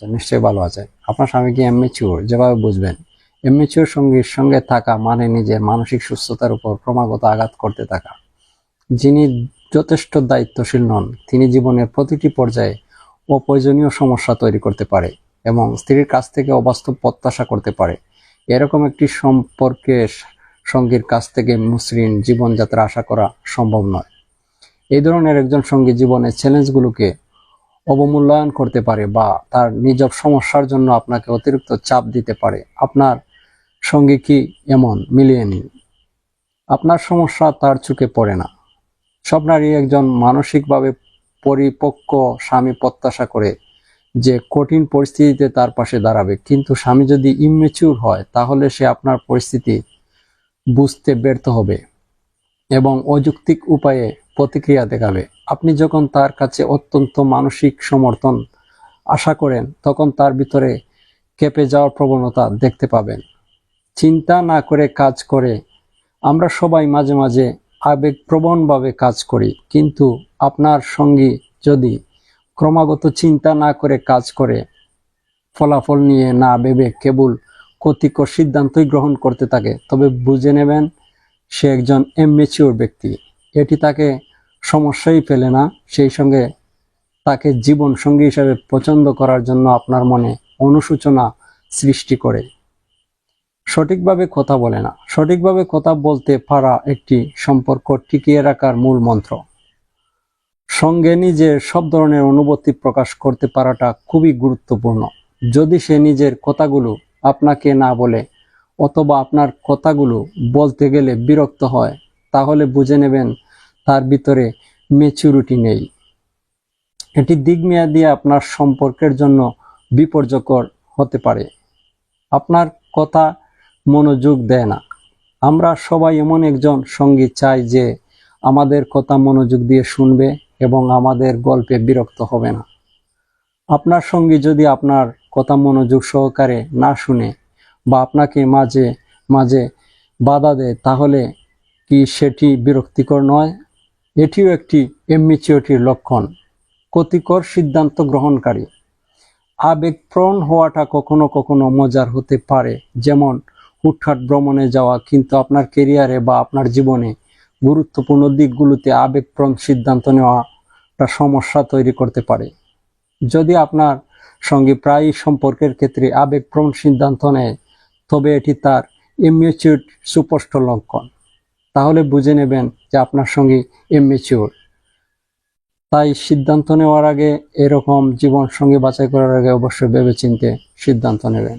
আছেন? নিশ্চয়ই ভালো আছেন। আপনার স্বামী কি ইম্যাচিউর? যেভাবে বুঝবেন, ইম্যাচিউর সঙ্গীর সঙ্গে থাকা মানে নিজের মানসিক সুস্থতার উপর ক্রমাগত আঘাত করতে থাকা। যিনি যথেষ্ট দায়িত্বশীল নন, তিনি জীবনের প্রতিটি পর্যায়ে অপ্রয়োজনীয় সমস্যা তৈরি করতে পারে এবং স্ত্রীর কাছ থেকে অবাস্তব প্রত্যাশা করতে পারে। এরকম একটি সম্পর্কে সঙ্গীর কাছ থেকে মসৃণ জীবনযাত্রা আশা করা সম্ভব নয়। এই ধরনের একজন সঙ্গী জীবনের চ্যালেঞ্জগুলোকে অবমূল্যায়ন করতে পারে বা তার নিজব সমস্যার জন্য আপনাকে অতিরিক্ত চাপ দিতে পারে। আপনার সঙ্গী কি এমন? মিলিয়ে নিন। আপনার সমস্যা তার চোখে পড়ে না। সব নারী একজন মানসিকভাবে পরিপক্ক স্বামী প্রত্যাশা করে যে কঠিন পরিস্থিতিতে তার পাশে দাঁড়াবে, কিন্তু স্বামী যদি ইম্যাচিউর হয় তাহলে সে আপনার পরিস্থিতি বুঝতে ব্যর্থ হবে এবং অযৌক্তিক উপায়ে প্রতিক্রিয়া দেখাবে। আপনি যখন তার কাছে অত্যন্ত মানসিক সমর্থন আশা করেন তখন তার ভিতরে কেঁপে যাওয়ার প্রবণতা দেখতে পাবেন। চিন্তা না করে কাজ করে। আমরা সবাই মাঝে মাঝে আবেগপ্রবণভাবে কাজ করি, কিন্তু আপনার সঙ্গী যদি ক্রমাগত চিন্তা না করে কাজ করে, ফলাফল নিয়ে না ভেবে কেবল ক্ষতিকর সিদ্ধান্তই গ্রহণ করতে থাকে, তবে বুঝে নেবেন সে একজন ইম্যাচিউর ব্যক্তি। এটি তাকে সমস্যায় ফেলে না, সেই সঙ্গে তাকে জীবন সঙ্গী হিসেবে পছন্দ করার জন্য আপনার মনে অনুশোচনা সৃষ্টি করে। সঠিকভাবে কথা বলে না। সঠিকভাবে কথা বলতে পারা একটি সম্পর্ক টিকিয়ে রাখার মূল মন্ত্র। সঙ্গে নিজের সব ধরনের অনুভূতি প্রকাশ করতে পারাটা খুবই গুরুত্বপূর্ণ। যদি সে নিজের কথাগুলো আপনাকে না বলে অথবা আপনার কথাগুলো বলতে গেলে বিরক্ত হয়, তাহলে বুঝে নেবেন তার ভিতরে ম্যাচুরিটি নেই। এটি দীর্ঘমেয়াদী আপনার সম্পর্কের জন্য বিপর্যয়কর হতে পারে। আপনার কথা মনোযোগ দেয় না। আমরা সবাই এমন একজন সঙ্গী চাই যে আমাদের কথা মনোযোগ দিয়ে শুনবে এবং আমাদের গল্পে বিরক্ত হবে না। আপনার সঙ্গী যদি আপনার কথা মনোযোগ সহকারে না শুনে বা আপনাকে মাঝে মাঝে বাধা দেয়, তাহলে কি সেটি বিরক্তিকর নয়? এটিও একটি ইম্যাচুরিটির লক্ষণ। ক্ষতিকর সিদ্ধান্ত গ্রহণকারী। আবেগপ্রবণ হওয়াটা কখনো কখনো মজার হতে পারে, যেমন হুটহাট ভ্রমণে যাওয়া, কিন্তু আপনার ক্যারিয়ারে বা আপনার জীবনে গুরুত্বপূর্ণ দিকগুলোতে আবেগপ্রবণ সিদ্ধান্ত নেওয়াটা সমস্যা তৈরি করতে পারে। যদি আপনার সঙ্গে প্রায়ই সম্পর্কের ক্ষেত্রে আবেগপ্রবণ সিদ্ধান্ত নেয়, তবে এটি তার ইম্যাচিউর সুস্পষ্ট লক্ষণ। তাহলে বুঝে নেবেন যে আপনার সঙ্গে ইম্যাচিউর। তাই সিদ্ধান্ত নেওয়ার আগে, এরকম জীবন সঙ্গী বাছাই করার আগে অবশ্যই ভেবেচিন্তে সিদ্ধান্ত নেবেন।